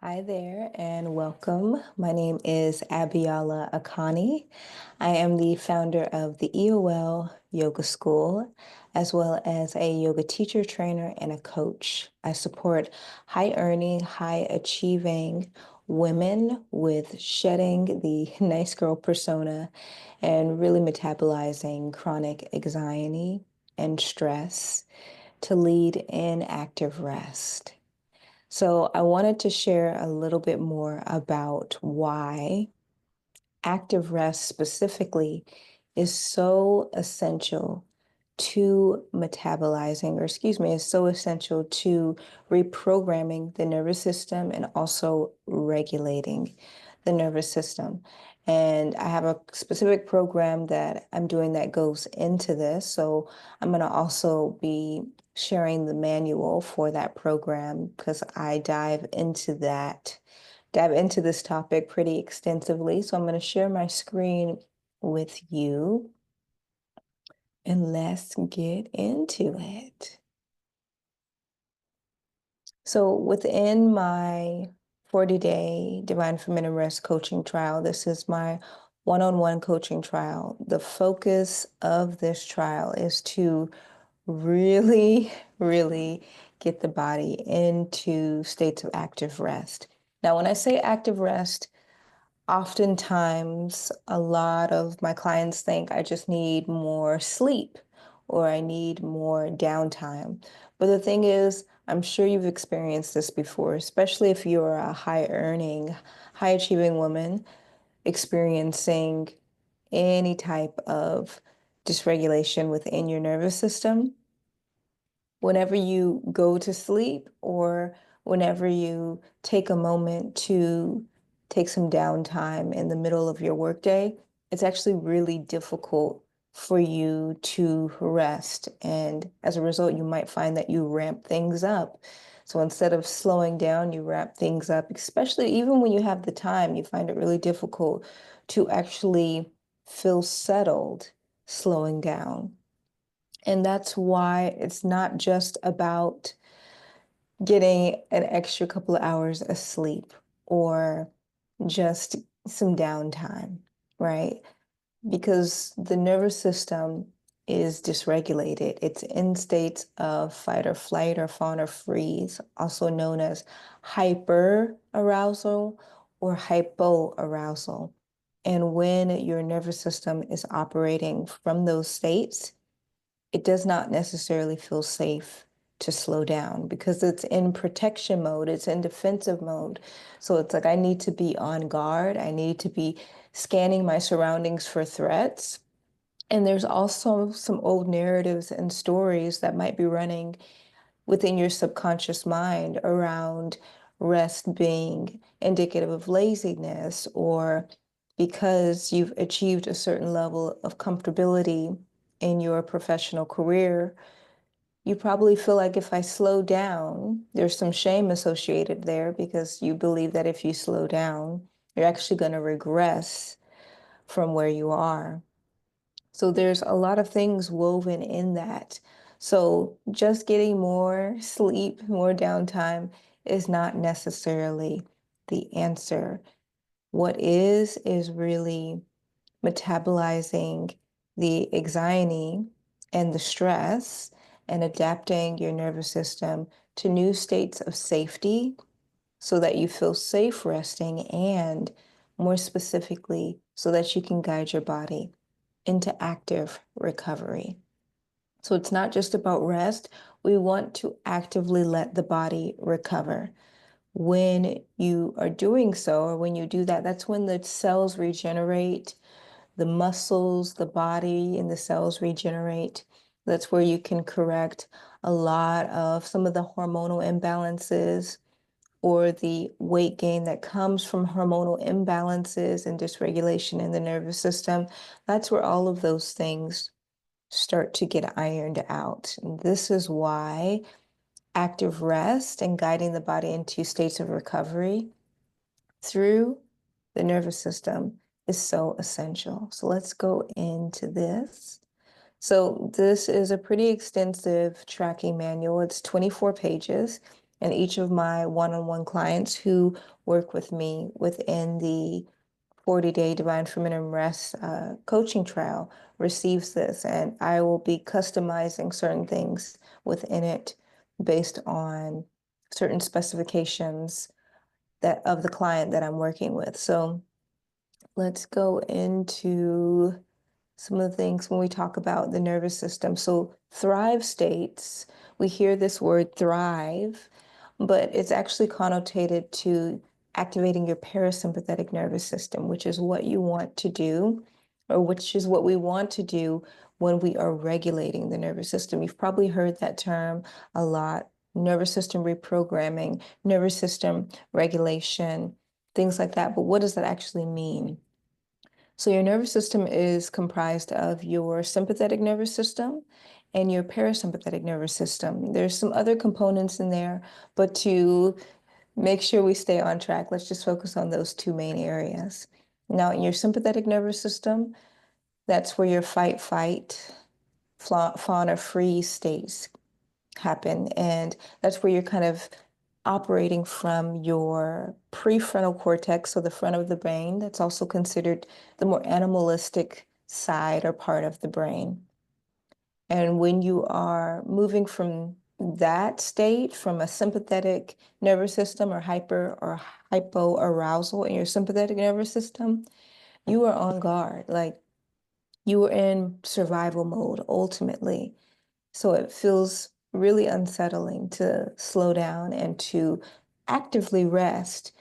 Hi there and welcome. My name is Abiola Akani. I am the founder of the EOL Yoga School, as well as a yoga teacher, trainer, and a coach. I support high earning, high achieving women with shedding the nice girl persona and really metabolizing chronic anxiety and stress to lead in active rest. So, I wanted to share a little bit more about why active rest specifically is so essential to metabolizing, or excuse me, is so essential to reprogramming the nervous system and also regulating the nervous system. And I have a specific program that I'm doing that goes into this. So I'm going to also be sharing the manual for that program because I dive into this topic pretty extensively. So I'm going to share my screen with you and let's get into it. So within my 40-day Divine Feminine Rest coaching trial, this is my one-on-one coaching trial. The focus of this trial is to really, really get the body into states of active rest. Now, when I say active rest, oftentimes, a lot of my clients think I just need more sleep or I need more downtime. But the thing is, I'm sure you've experienced this before, especially if you're a high earning, high achieving woman experiencing any type of dysregulation within your nervous system. Whenever you go to sleep or whenever you take a moment to take some downtime in the middle of your workday, it's actually really difficult for you to rest. And as a result, you might find that you ramp things up. So instead of slowing down, you ramp things up, especially even when you have the time, you find it really difficult to actually feel settled slowing down. And that's why it's not just about getting an extra couple of hours of sleep or just some downtime, right? Because the nervous system is dysregulated. It's in states of fight or flight or fawn or freeze, also known as hyper arousal or hypo arousal. And when your nervous system is operating from those states, it does not necessarily feel safe to slow down because it's in protection mode, it's in defensive mode. So it's like I need to be on guard, I need to be scanning my surroundings for threats. And there's also some old narratives and stories that might be running within your subconscious mind around rest being indicative of laziness or because you've achieved a certain level of comfortability in your professional career, you probably feel like if I slow down, there's some shame associated there because you believe that if you slow down, you're actually going to regress from where you are. So there's a lot of things woven in that. So just getting more sleep, more downtime is not necessarily the answer. What is really metabolizing the anxiety and the stress and adapting your nervous system to new states of safety so that you feel safe resting and more specifically so that you can guide your body into active recovery. So it's not just about rest. We want to actively let the body recover. When you are doing so, or when you do that, that's when the cells regenerate, the muscles, the body, and the cells regenerate. That's where you can correct a lot of some of the hormonal imbalances or the weight gain that comes from hormonal imbalances and dysregulation in the nervous system. That's where all of those things start to get ironed out. And this is why active rest and guiding the body into states of recovery through the nervous system is so essential. So let's go into this. So this is a pretty extensive tracking manual. It's 24 pages. And each of my one-on-one clients who work with me within the 40-day Divine Feminine Rest coaching trial receives this. And I will be customizing certain things within it based on certain specifications that of the client that I'm working with. So let's go into some of the things when we talk about the nervous system. So thrive states, we hear this word thrive, but it's actually connotated to activating your parasympathetic nervous system, which is what you want to do, or which is what we want to do when we are regulating the nervous system. You've probably heard that term a lot: nervous system reprogramming, nervous system regulation, things like that. But what does that actually mean? So your nervous system is comprised of your sympathetic nervous system and your parasympathetic nervous system. There's some other components in there, but to make sure we stay on track, let's just focus on those two main areas. Now, in your sympathetic nervous system, that's where your fight, fawn, or freeze states happen. And that's where you're kind of operating from your prefrontal cortex, so the front of the brain. That's also considered the more animalistic side or part of the brain. And when you are moving from that state, from a sympathetic nervous system or hyper or hypo arousal in your sympathetic nervous system, you are on guard. Like you are in survival mode ultimately. So it feels really unsettling to slow down and to actively rest.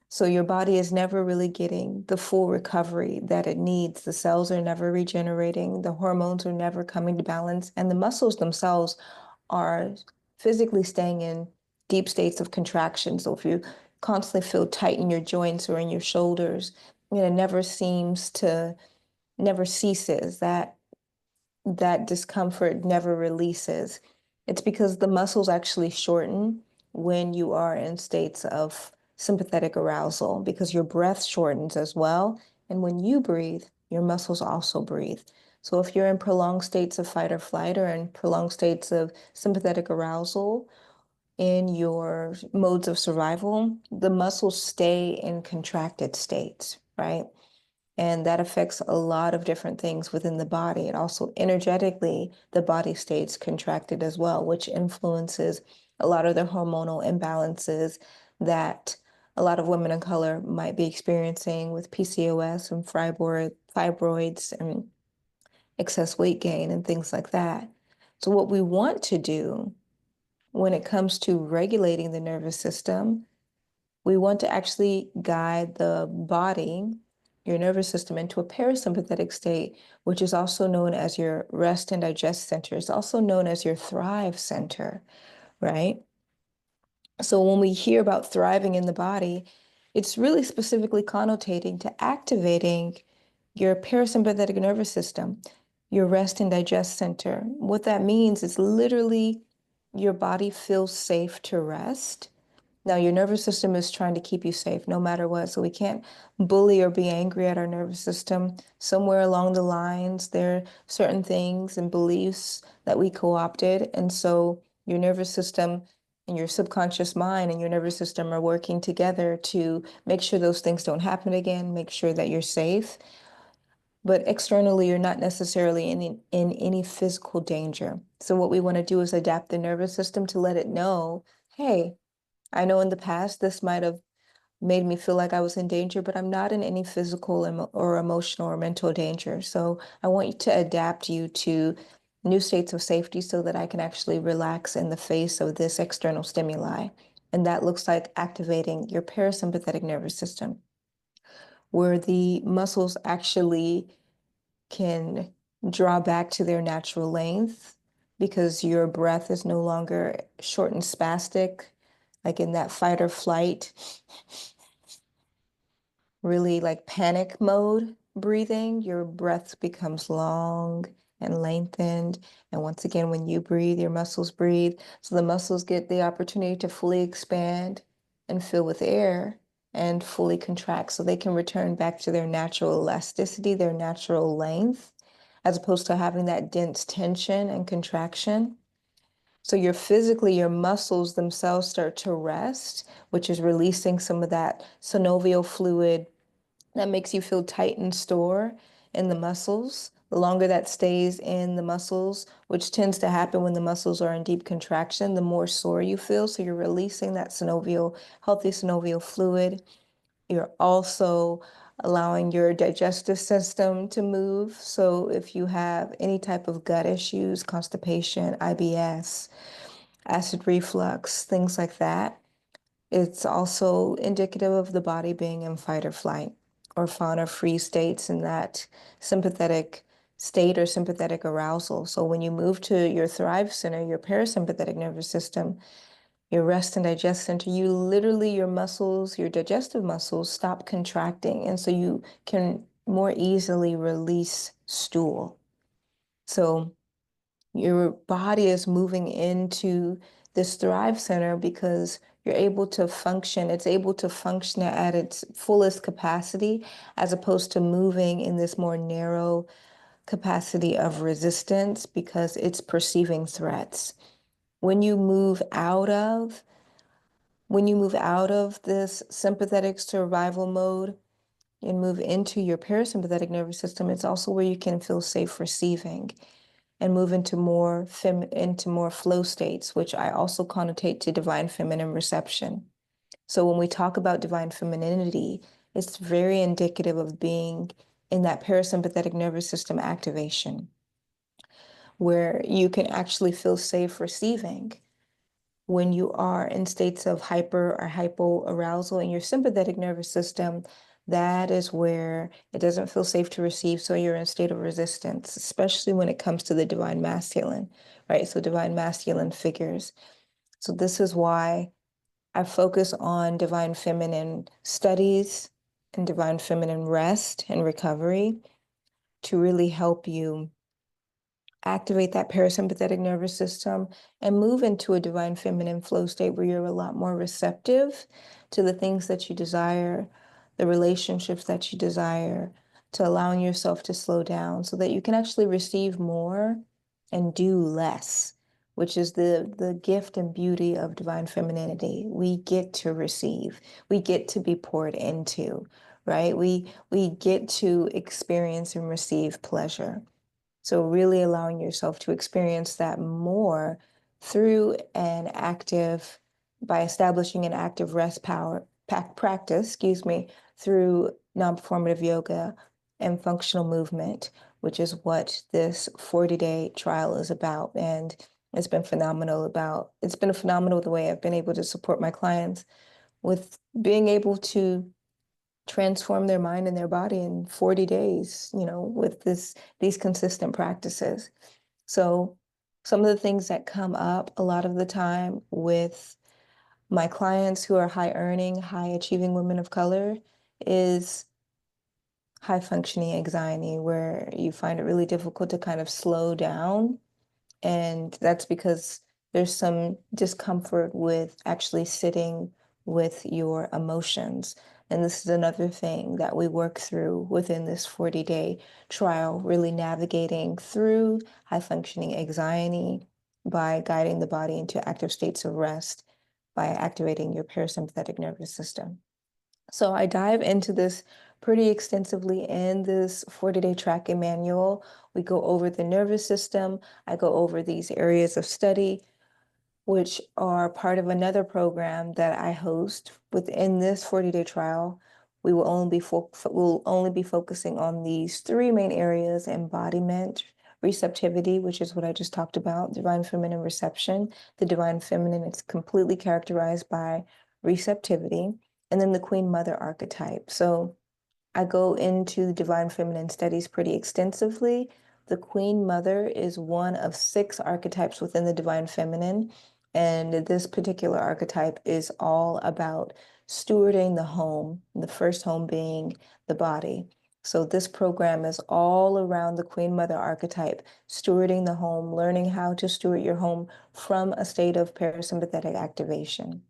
So your body is never really getting the full recovery that it needs. The cells are never regenerating, the hormones are never coming to balance, and the muscles themselves are physically staying in deep states of contraction. So if you constantly feel tight in your joints or in your shoulders, it never ceases. That discomfort never releases. It's because the muscles actually shorten when you are in states of sympathetic arousal, because your breath shortens as well. And when you breathe, your muscles also breathe. So if you're in prolonged states of fight or flight or in prolonged states of sympathetic arousal in your modes of survival, the muscles stay in contracted states, right? And that affects a lot of different things within the body. And also energetically, the body stays contracted as well, which influences a lot of the hormonal imbalances that a lot of women of color might be experiencing with PCOS and fibroids and excess weight gain and things like that. So what we want to do when it comes to regulating the nervous system, we want to actually guide the body, your nervous system, into a parasympathetic state, which is also known as your rest and digest center. It's also known as your thrive center, right? So when we hear about thriving in the body, it's really specifically connotating to activating your parasympathetic nervous system, your rest and digest center. What that means is literally your body feels safe to rest. Now, your nervous system is trying to keep you safe no matter what. So we can't bully or be angry at our nervous system. Somewhere along the lines, there are certain things and beliefs that we co-opted. And so your nervous system and your subconscious mind and your nervous system are working together to make sure those things don't happen again, make sure that you're safe. But externally, you're not necessarily in any physical danger. So what we want to do is adapt the nervous system to let it know, hey, I know in the past this might have made me feel like I was in danger, but I'm not in any physical or emotional or mental danger. So I want you to adapt you to new states of safety so that I can actually relax in the face of this external stimuli. And that looks like activating your parasympathetic nervous system, where the muscles actually can draw back to their natural length because your breath is no longer short and spastic, like in that fight or flight, really like panic mode breathing. Your breath becomes long and lengthened. And once again, when you breathe, your muscles breathe. So the muscles get the opportunity to fully expand and fill with air and fully contract so they can return back to their natural elasticity, their natural length, as opposed to having that dense tension and contraction. So your muscles themselves start to rest, which is releasing some of that synovial fluid that makes you feel tight and store in the muscles. The longer that stays in the muscles, which tends to happen when the muscles are in deep contraction, the more sore you feel. So you're releasing that healthy synovial fluid. You're also allowing your digestive system to move. So if you have any type of gut issues, constipation, IBS, acid reflux, things like that, it's also indicative of the body being in fight or flight or fawn or freeze states in that sympathetic state or sympathetic arousal. So when you move to your Thrive Center, your parasympathetic nervous system, your rest and digest center, you literally, your muscles, your digestive muscles stop contracting. And so you can more easily release stool. So your body is moving into this Thrive Center because you're able to function. It's able to function at its fullest capacity as opposed to moving in this more narrow capacity of resistance because it's perceiving threats. When you move out of when you move out of this sympathetic survival mode and move into your parasympathetic nervous system, it's also where you can feel safe receiving and move into more flow states, which I also connotate to divine feminine reception. So when we talk about divine femininity, it's very indicative of being in that parasympathetic nervous system activation, where you can actually feel safe receiving. When you are in states of hyper or hypo arousal in your sympathetic nervous system, that is where it doesn't feel safe to receive. So you're in a state of resistance, especially when it comes to the divine masculine, right? So divine masculine figures. So this is why I focus on divine feminine studies and divine feminine rest and recovery to really help you activate that parasympathetic nervous system and move into a divine feminine flow state where you're a lot more receptive to the things that you desire, the relationships that you desire, to allowing yourself to slow down so that you can actually receive more and do less, which is the gift and beauty of divine femininity. We get to receive, we get to be poured into, right? We get to experience and receive pleasure. So really allowing yourself to experience that more through by establishing an active rest practice, through non-performative yoga and functional movement, which is what this 40-day trial is about. And it's been a phenomenal the way I've been able to support my clients with being able to transform their mind and their body in 40 days, with these consistent practices. So some of the things that come up a lot of the time with my clients who are high earning, high achieving women of color is high functioning anxiety, where you find it really difficult to kind of slow down, and that's because there's some discomfort with actually sitting with your emotions. And this is another thing that we work through within this 40-day trial, really navigating through high functioning anxiety by guiding the body into active states of rest by activating your parasympathetic nervous system. So I dive into this pretty extensively in this 40-day tracking manual. We go over the nervous system. I go over these areas of study, which are part of another program that I host within this 40-day trial. We'll only be focusing on these three main areas: embodiment, receptivity, which is what I just talked about, divine feminine reception. The divine feminine is completely characterized by receptivity, and then the Queen Mother archetype. So I go into divine feminine studies pretty extensively. The Queen Mother is one of 6 archetypes within the divine feminine. And this particular archetype is all about stewarding the home, the first home being the body. So this program is all around the Queen Mother archetype, stewarding the home, learning how to steward your home from a state of parasympathetic activation.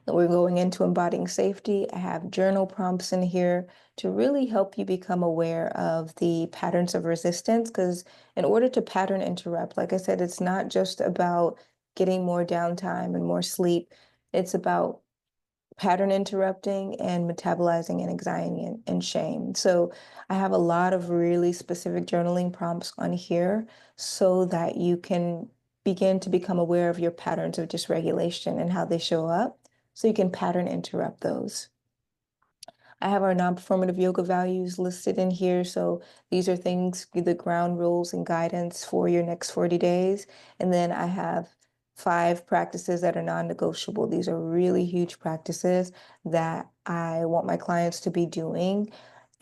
We're going into embodying safety. I have journal prompts in here to really help you become aware of the patterns of resistance. Because in order to pattern interrupt, like I said, it's not just about getting more downtime and more sleep. It's about pattern interrupting and metabolizing and anxiety and shame. So I have a lot of really specific journaling prompts on here so that you can begin to become aware of your patterns of dysregulation and how they show up so you can pattern interrupt those. I have our non-performative yoga values listed in here. So these are things, the ground rules and guidance for your next 40 days. And then I have 5 practices that are non-negotiable. These are really huge practices that I want my clients to be doing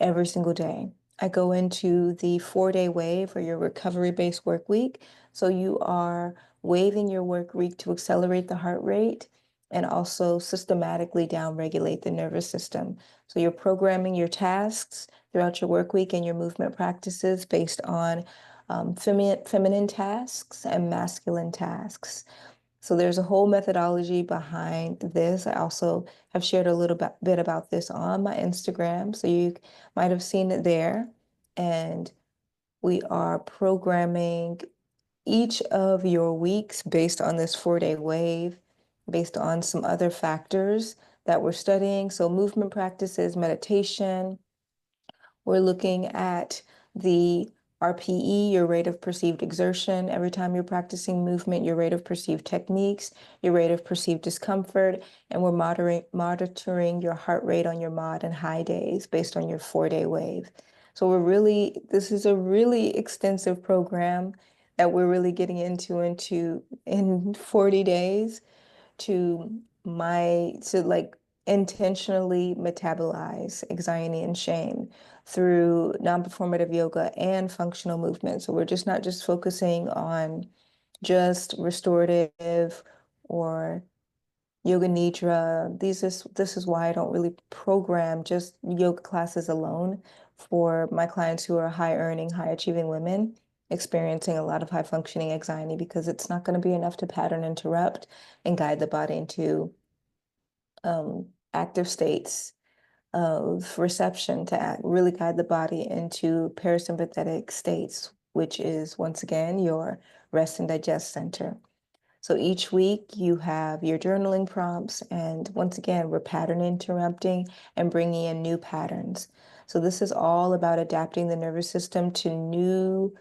every single day. I go into the 4-day wave or your recovery-based work week. So you are waving your work week to accelerate the heart rate and also systematically downregulate the nervous system. So you're programming your tasks throughout your work week and your movement practices based on feminine tasks and masculine tasks. So there's a whole methodology behind this. I also have shared a little bit about this on my Instagram, so you might have seen it there. And we are programming each of your weeks based on this 4-day wave, based on some other factors that we're studying. So movement practices, meditation. We're looking at the RPE, your rate of perceived exertion. Every time you're practicing movement, your rate of perceived techniques, your rate of perceived discomfort, and we're monitoring your heart rate on your mod and high days based on your 4-day wave. So this is a really extensive program that we're really getting into in 40 days to like intentionally metabolize anxiety and shame through non-performative yoga and functional movement. So we're just not just focusing on just restorative or yoga nidra. This is why I don't really program just yoga classes alone for my clients who are high earning, high achieving women experiencing a lot of high functioning anxiety, because it's not going to be enough to pattern interrupt and guide the body into active states of reception to really guide the body into parasympathetic states, which is once again your rest and digest center. So each week you have your journaling prompts, and once again, we're pattern interrupting and bringing in new patterns. So this is all about adapting the nervous system to new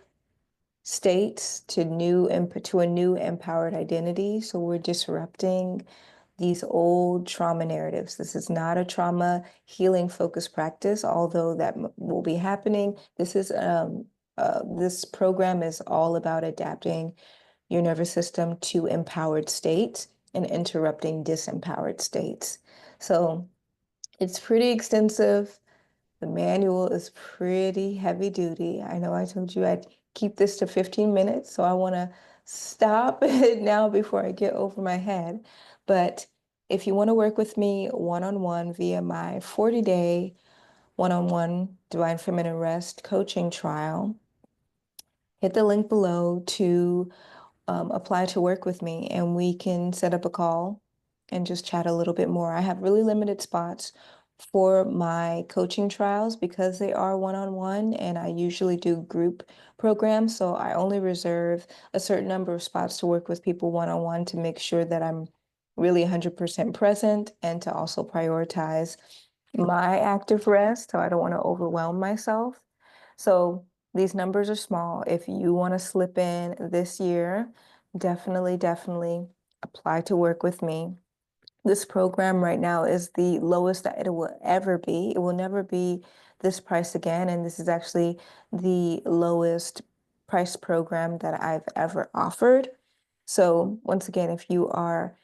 states, to a new empowered identity. So we're disrupting these old trauma narratives. This is not a trauma healing focused practice, although that will be happening. This program is all about adapting your nervous system to empowered states and interrupting disempowered states. So it's pretty extensive. The manual is pretty heavy duty. I know I told you I'd keep this to 15 minutes, so I want to stop it now before I get over my head. But if you want to work with me one-on-one via my 40-day one-on-one Divine Feminine Rest coaching trial, hit the link below to apply to work with me, and we can set up a call and just chat a little bit more. I have really limited spots for my coaching trials because they are one-on-one, and I usually do group programs. So I only reserve a certain number of spots to work with people one-on-one to make sure that I'm really 100% present and to also prioritize my active rest. So I don't want to overwhelm myself. So these numbers are small. If you want to slip in this year, definitely apply to work with me. This program right now is the lowest that it will ever be. It will never be this price again. And this is actually the lowest price program that I've ever offered. So once again, if you are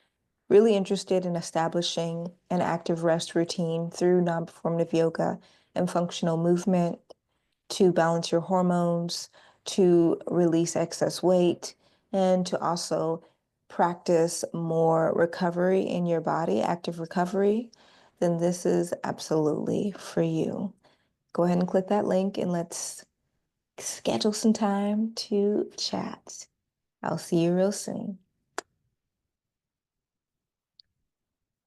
really interested in establishing an active rest routine through non-performative yoga and functional movement, to balance your hormones, to release excess weight, and to also practice more recovery in your body, active recovery, then this is absolutely for you. Go ahead and click that link and let's schedule some time to chat. I'll see you real soon.